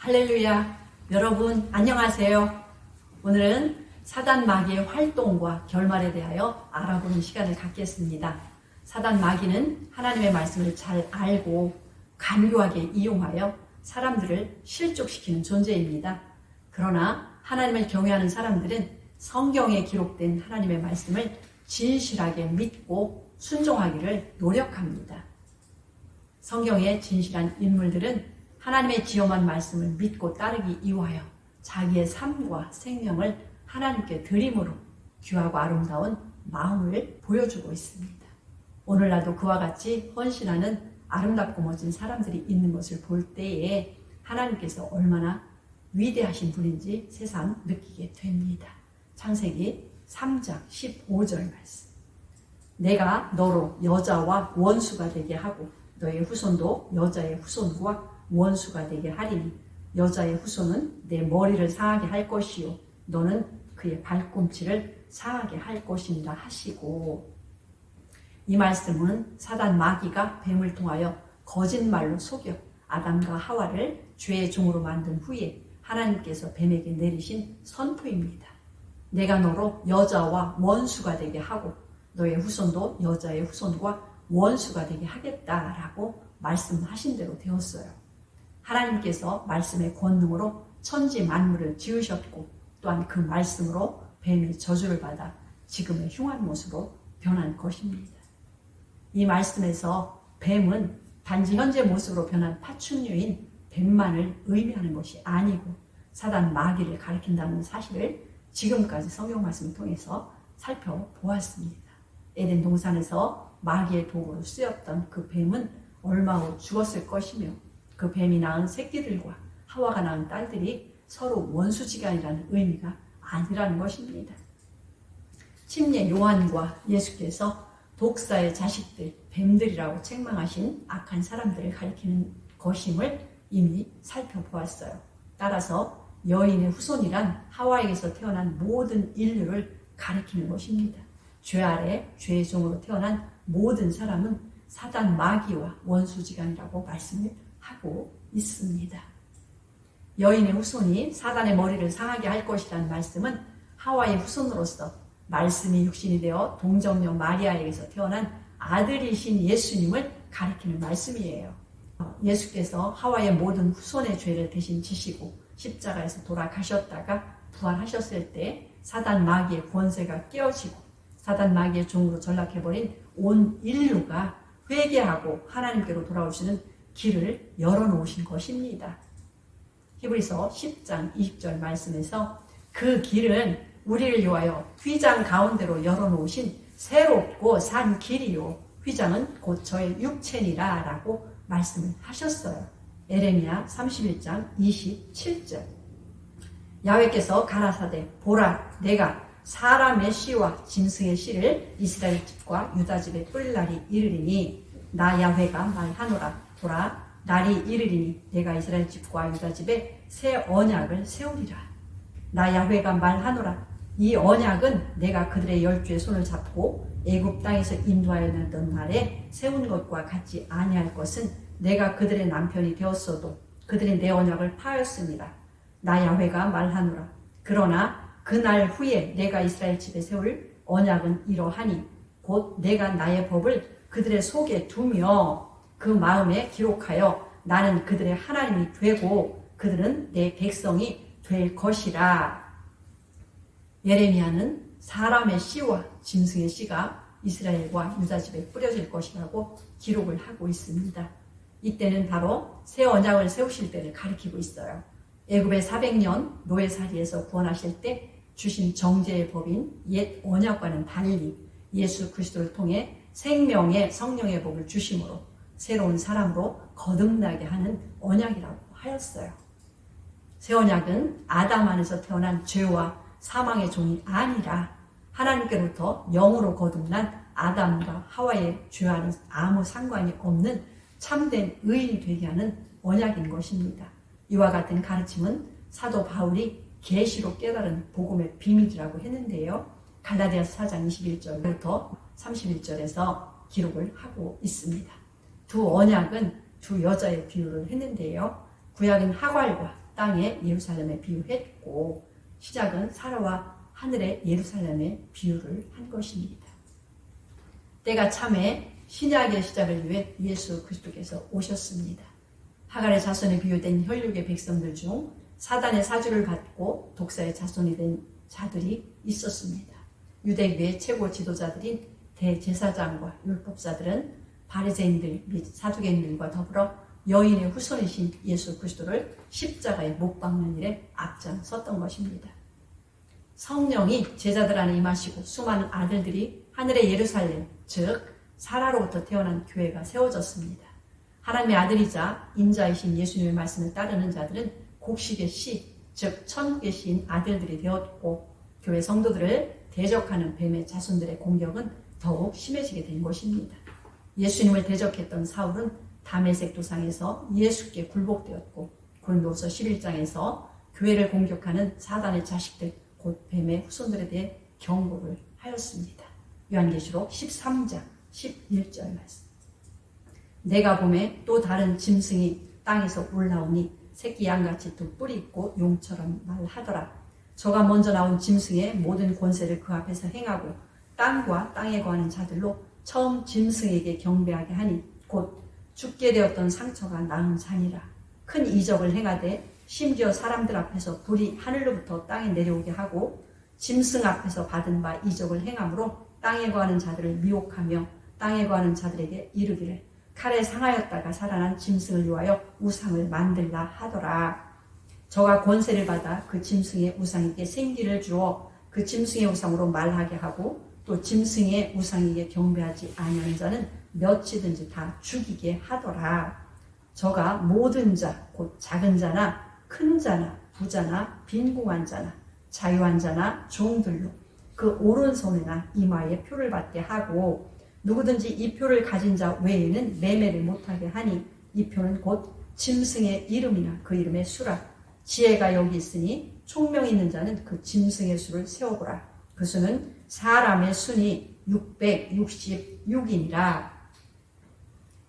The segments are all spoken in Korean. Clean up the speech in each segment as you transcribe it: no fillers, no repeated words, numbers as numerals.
할렐루야. 여러분 안녕하세요. 오늘은 사단 마귀의 활동과 결말에 대하여 알아보는 시간을 갖겠습니다. 사단 마귀는 하나님의 말씀을 잘 알고 간교하게 이용하여 사람들을 실족시키는 존재입니다. 그러나 하나님을 경외하는 사람들은 성경에 기록된 하나님의 말씀을 진실하게 믿고 순종하기를 노력합니다. 성경의 진실한 인물들은 하나님의 지엄한 말씀을 믿고 따르기 이유하여 자기의 삶과 생명을 하나님께 드림으로 귀하고 아름다운 마음을 보여주고 있습니다. 오늘날도 그와 같이 헌신하는 아름답고 멋진 사람들이 있는 것을 볼 때에 하나님께서 얼마나 위대하신 분인지 새삼 느끼게 됩니다. 창세기 3장 15절 말씀. 내가 너로 여자와 원수가 되게 하고 너의 후손도 여자의 후손과 원수가 되게 하리니 여자의 후손은 내 머리를 상하게 할 것이요 너는 그의 발꿈치를 상하게 할 것이니라 하시고, 이 말씀은 사단 마귀가 뱀을 통하여 거짓말로 속여 아담과 하와를 죄의 종으로 만든 후에 하나님께서 뱀에게 내리신 선포입니다. 내가 너로 여자와 원수가 되게 하고 너의 후손도 여자의 후손과 원수가 되게 하겠다라고 말씀하신 대로 되었어요. 하나님께서 말씀의 권능으로 천지 만물을 지으셨고 또한 그 말씀으로 뱀의 저주를 받아 지금의 흉한 모습으로 변한 것입니다. 이 말씀에서 뱀은 단지 현재 모습으로 변한 파충류인 뱀만을 의미하는 것이 아니고 사단 마귀를 가리킨다는 사실을 지금까지 성경 말씀을 통해서 살펴보았습니다. 에덴 동산에서 마귀의 도구로 쓰였던 그 뱀은 얼마 후 죽었을 것이며 그 뱀이 낳은 새끼들과 하와가 낳은 딸들이 서로 원수지간이라는 의미가 아니라는 것입니다. 침례 요한과 예수께서 독사의 자식들, 뱀들이라고 책망하신 악한 사람들을 가리키는 것임을 이미 살펴보았어요. 따라서 여인의 후손이란 하와에게서 태어난 모든 인류를 가리키는 것입니다. 죄 아래 죄의 종으로 태어난 모든 사람은 사단 마귀와 원수지간이라고 말씀을 하고 있습니다. 여인의 후손이 사단의 머리를 상하게 할 것이라는 말씀은 하와의 후손으로서 말씀이 육신이 되어 동정녀 마리아에게서 태어난 아들이신 예수님을 가리키는 말씀이에요. 예수께서 하와의 모든 후손의 죄를 대신 지시고 십자가에서 돌아가셨다가 부활하셨을 때 사단 마귀의 권세가 깨어지고 사단 마귀의 종으로 전락해버린 온 인류가 회개하고 하나님께로 돌아오시는 길을 열어놓으신 것입니다. 히브리서 10장 20절 말씀에서 그 길은 우리를 위하여 휘장 가운데로 열어놓으신 새롭고 산 길이요 휘장은 곧 저의 육체니라 라고 말씀을 하셨어요. 에레미야 31장 27절. 야훼께서 가라사대 보라 내가 사람의 씨와 짐승의 씨를 이스라엘 집과 유다 집에 뿌릴 날이 이르리니 나 야훼가 말하노라. 보라 날이 이르리니 내가 이스라엘 집과 유다 집에 새 언약을 세우리라. 나 야훼가 말하노라. 이 언약은 내가 그들의 열주의 손을 잡고 애굽 땅에서 인도하여 냈던 날에 세운 것과 같지 아니할 것은 내가 그들의 남편이 되었어도 그들이 내 언약을 파하였습니다. 나 야훼가 말하노라. 그러나 그 날 후에 내가 이스라엘 집에 세울 언약은 이러하니 곧 내가 나의 법을 그들의 속에 두며 그 마음에 기록하여 나는 그들의 하나님이 되고 그들은 내 백성이 될 것이라. 예레미야는 사람의 씨와 짐승의 씨가 이스라엘과 유다 집에 뿌려질 것이라고 기록을 하고 있습니다. 이때는 바로 새 언약을 세우실 때를 가리키고 있어요. 애굽의 400년 노예살이에서 구원하실 때 주신 정죄의 법인 옛 언약과는 달리 예수 그리스도를 통해 생명의 성령의 복을 주심으로 새로운 사람으로 거듭나게 하는 언약이라고 하였어요. 새 언약은 아담 안에서 태어난 죄와 사망의 종이 아니라 하나님께로부터 영으로 거듭난 아담과 하와의 죄와는 아무 상관이 없는 참된 의인이 되게 하는 언약인 것입니다. 이와 같은 가르침은 사도 바울이 계시로 깨달은 복음의 비밀이라고 했는데요. 갈라디아서 4장 21절부터 31절에서 기록을 하고 있습니다. 두 언약은 두 여자의 비유를 했는데요. 구약은 하갈과 땅의 예루살렘에 비유했고 시작은 사라와 하늘의 예루살렘에 비유를 한 것입니다. 때가 참에 신약의 시작을 위해 예수 그리스도께서 오셨습니다. 하갈의 자손에 비유된 혈육의 백성들 중 사단의 사주를 받고 독사의 자손이 된 자들이 있었습니다. 유대교의 최고 지도자들인 대제사장과 율법사들은 바리새인들 및 사두개인들과 더불어 여인의 후손이신 예수 그리스도를 십자가에 못 박는 일에 앞장섰던 것입니다. 성령이 제자들 안에 임하시고 수많은 아들들이 하늘의 예루살렘, 즉 사라로부터 태어난 교회가 세워졌습니다. 하나님의 아들이자 인자이신 예수님의 말씀을 따르는 자들은 곡식의 씨, 즉 천국의 씨인 아들들이 되었고 교회 성도들을 대적하는 뱀의 자손들의 공격은 더욱 심해지게 된 것입니다. 예수님을 대적했던 사울은 다메섹 도상에서 예수께 굴복되었고 고린도후서 11장에서 교회를 공격하는 사단의 자식들 곧 뱀의 후손들에 대해 경고를 하였습니다. 요한계시록 13장 11절 말씀. 내가 보매 또 다른 짐승이 땅에서 올라오니 새끼 양같이 두 뿔이 있고 용처럼 말하더라. 저가 먼저 나온 짐승의 모든 권세를 그 앞에서 행하고 땅과 땅에 거하는 자들로 처음 짐승에게 경배하게 하니 곧 죽게 되었던 상처가 나은 자니라. 큰 이적을 행하되 심지어 사람들 앞에서 불이 하늘로부터 땅에 내려오게 하고 짐승 앞에서 받은 바 이적을 행함으로 땅에 거하는 자들을 미혹하며 땅에 거하는 자들에게 이르기를 칼에 상하였다가 살아난 짐승을 위하여 우상을 만들라 하더라. 저가 권세를 받아 그 짐승의 우상에게 생기를 주어 그 짐승의 우상으로 말하게 하고 또 짐승의 우상에게 경배하지 아니하는 자는 몇이든지 다 죽이게 하더라. 저가 모든 자, 곧 작은 자나 큰 자나 부자나 빈궁한 자나 자유한 자나 종들로 그 오른손이나 이마에 표를 받게 하고 누구든지 이 표를 가진 자 외에는 매매를 못하게 하니 이 표는 곧 짐승의 이름이나 그 이름의 수라. 지혜가 여기 있으니 총명 있는 자는 그 짐승의 수를 세어보라. 그 수는 사람의 순이 666이니라.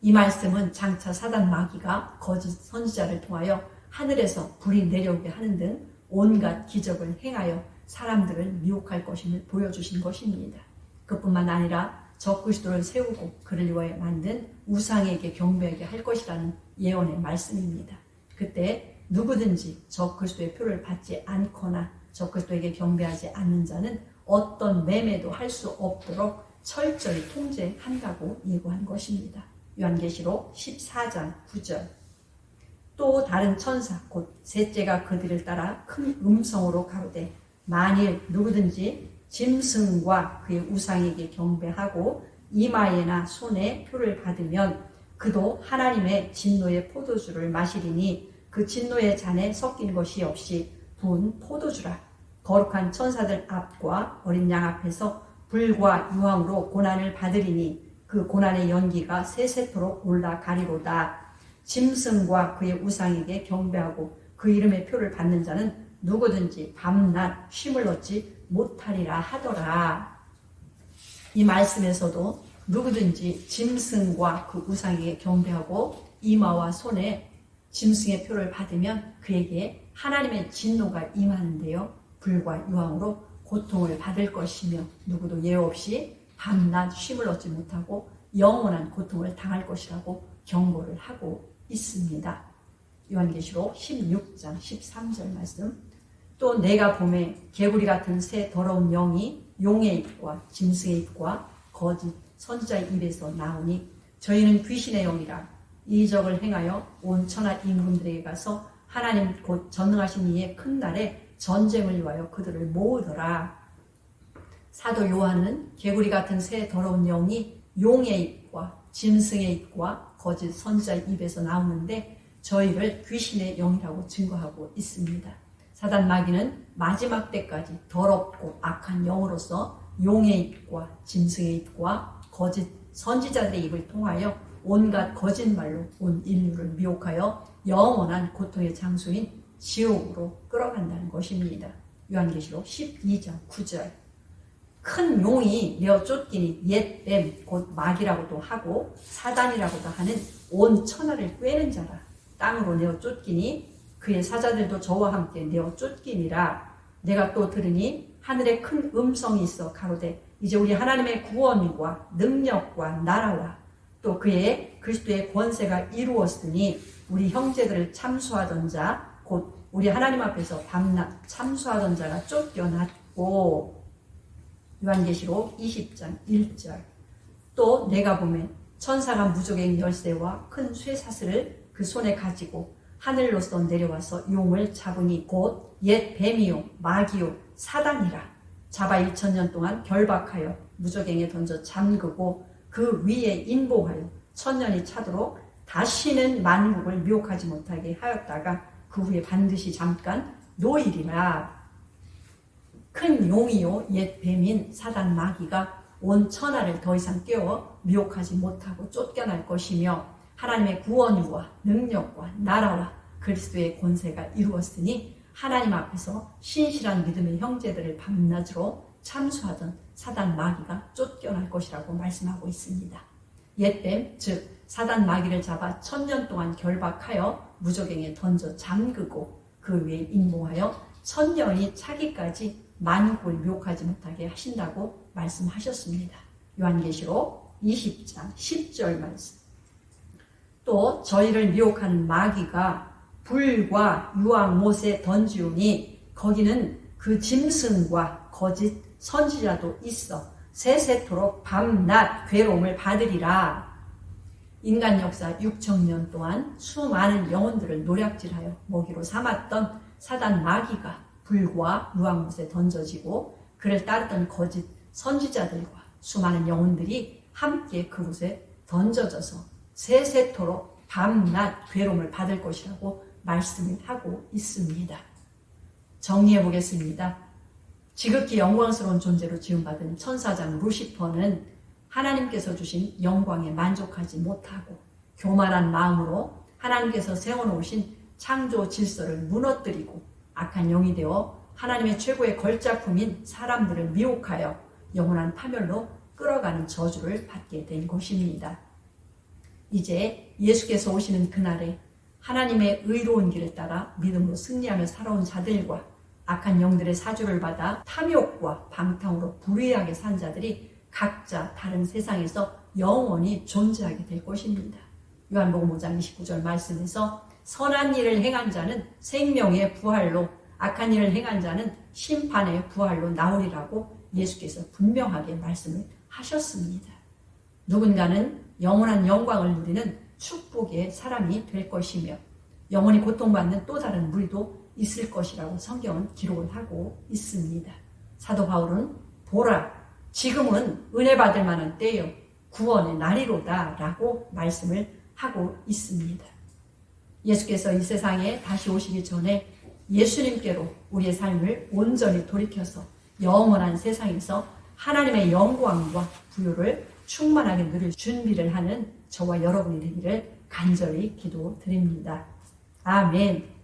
이 말씀은 장차 사단 마귀가 거짓 선지자를 통하여 하늘에서 불이 내려오게 하는 등 온갖 기적을 행하여 사람들을 미혹할 것임을 보여주신 것입니다. 그뿐만 아니라 적그리스도를 세우고 그를 위하여 만든 우상에게 경배하게 할 것이라는 예언의 말씀입니다. 그때 누구든지 적그리스도의 표를 받지 않거나 적그리스도에게 경배하지 않는 자는 어떤 매매도 할 수 없도록 철저히 통제한다고 예고한 것입니다. 요한계시록 14장 9절. 또 다른 천사 곧 셋째가 그들을 따라 큰 음성으로 가로되 만일 누구든지 짐승과 그의 우상에게 경배하고 이마에나 손에 표를 받으면 그도 하나님의 진노의 포도주를 마시리니 그 진노의 잔에 섞인 것이 없이 부은 포도주라. 거룩한 천사들 앞과 어린 양 앞에서 불과 유황으로 고난을 받으리니 그 고난의 연기가 세세토록 올라가리로다. 짐승과 그의 우상에게 경배하고 그 이름의 표를 받는 자는 누구든지 밤낮 쉼을 얻지 못하리라 하더라. 이 말씀에서도 누구든지 짐승과 그 우상에게 경배하고 이마와 손에 짐승의 표를 받으면 그에게 하나님의 진노가 임하는데요. 불과 유황으로 고통을 받을 것이며 누구도 예외 없이 밤낮 쉼을 얻지 못하고 영원한 고통을 당할 것이라고 경고를 하고 있습니다. 요한계시록 16장 13절 말씀. 또 내가 보매 개구리 같은 새 더러운 영이 용의 입과 짐승의 입과 거짓 선지자의 입에서 나오니 저희는 귀신의 영이라 이적을 행하여 온 천하 임금들에게 가서 하나님 곧 전능하신 이의 큰 날에 전쟁을 위하여 그들을 모으더라. 사도 요한은 개구리 같은 새 더러운 영이 용의 입과 짐승의 입과 거짓 선지자의 입에서 나오는데 저희를 귀신의 영이라고 증거하고 있습니다. 사단 마귀는 마지막 때까지 더럽고 악한 영으로서 용의 입과 짐승의 입과 거짓 선지자들의 입을 통하여 온갖 거짓말로 온 인류를 미혹하여 영원한 고통의 장소인 지옥으로 끌어간다는 것입니다. 요한계시록 12장 9절. 큰 용이 내어 쫓기니 옛 뱀 곧 마귀라고도 하고 사단이라고도 하는 온 천하를 꿰는 자라. 땅으로 내어 쫓기니 그의 사자들도 저와 함께 내어 쫓기니라. 내가 또 들으니 하늘에 큰 음성이 있어 가로되 이제 우리 하나님의 구원과 능력과 나라와 또 그의 그리스도의 권세가 이루었으니 우리 형제들을 참수하던 자 곧 우리 하나님 앞에서 밤낮 참수하던 자가 쫓겨났고. 요한계시록 20장 1절. 또 내가 보면 천사가 무적의 열쇠와 큰 쇠사슬을 그 손에 가지고 하늘로서 내려와서 용을 잡으니 곧 옛 뱀이요 마귀요 사단이라. 잡아 2000년 동안 결박하여 무저갱에 던져 잠그고 그 위에 인보하여 1000년이 차도록 다시는 만국을 미혹하지 못하게 하였다가 그 후에 반드시 잠깐 노일이라. 큰 용이요 옛 뱀인 사단 마귀가 온 천하를 더 이상 깨워 미혹하지 못하고 쫓겨날 것이며 하나님의 구원과 능력과 나라와 그리스도의 권세가 이루었으니 하나님 앞에서 신실한 믿음의 형제들을 밤낮으로 참수하던 사단 마귀가 쫓겨날 것이라고 말씀하고 있습니다. 옛뱀 즉 사단 마귀를 잡아 1000년 동안 결박하여 무저갱에 던져 잠그고 그 위에 임모하여 1000년이 차기까지 만국을 미혹하지 못하게 하신다고 말씀하셨습니다. 요한계시록 20장 10절 말씀. 또 저희를 미혹하는 마귀가 불과 유황못에 던지우니 거기는 그 짐승과 거짓 선지자도 있어 세세토록 밤낮 괴로움을 받으리라. 인간 역사 6000년 동안 수많은 영혼들을 노략질하여 먹이로 삼았던 사단 마귀가 불과 유황못에 던져지고 그를 따르던 거짓 선지자들과 수많은 영혼들이 함께 그곳에 던져져서 세세토록 밤낮 괴로움을 받을 것이라고 말씀을 하고 있습니다. 정리해 보겠습니다. 지극히 영광스러운 존재로 지음받은 천사장 루시퍼는 하나님께서 주신 영광에 만족하지 못하고 교만한 마음으로 하나님께서 세워놓으신 창조 질서를 무너뜨리고 악한 영이 되어 하나님의 최고의 걸작품인 사람들을 미혹하여 영원한 파멸로 끌어가는 저주를 받게 된 것입니다. 이제 예수께서 오시는 그날에 하나님의 의로운 길을 따라 믿음으로 승리하며 살아온 자들과 악한 영들의 사주를 받아 탐욕과 방탕으로 불의하게 산 자들이 각자 다른 세상에서 영원히 존재하게 될 것입니다. 요한복음 5장 29절 말씀에서 선한 일을 행한 자는 생명의 부활로 악한 일을 행한 자는 심판의 부활로 나오리라고 예수께서 분명하게 말씀을 하셨습니다. 누군가는 영원한 영광을 누리는 축복의 사람이 될 것이며 영원히 고통받는 또 다른 무리도 있을 것이라고 성경은 기록을 하고 있습니다. 사도 바울은 보라 지금은 은혜 받을 만한 때요 구원의 날이로다 라고 말씀을 하고 있습니다. 예수께서 이 세상에 다시 오시기 전에 예수님께로 우리의 삶을 온전히 돌이켜서 영원한 세상에서 하나님의 영광과 부요를 충만하게 누릴 준비를 하는 저와 여러분이 되기를 간절히 기도드립니다. 아멘.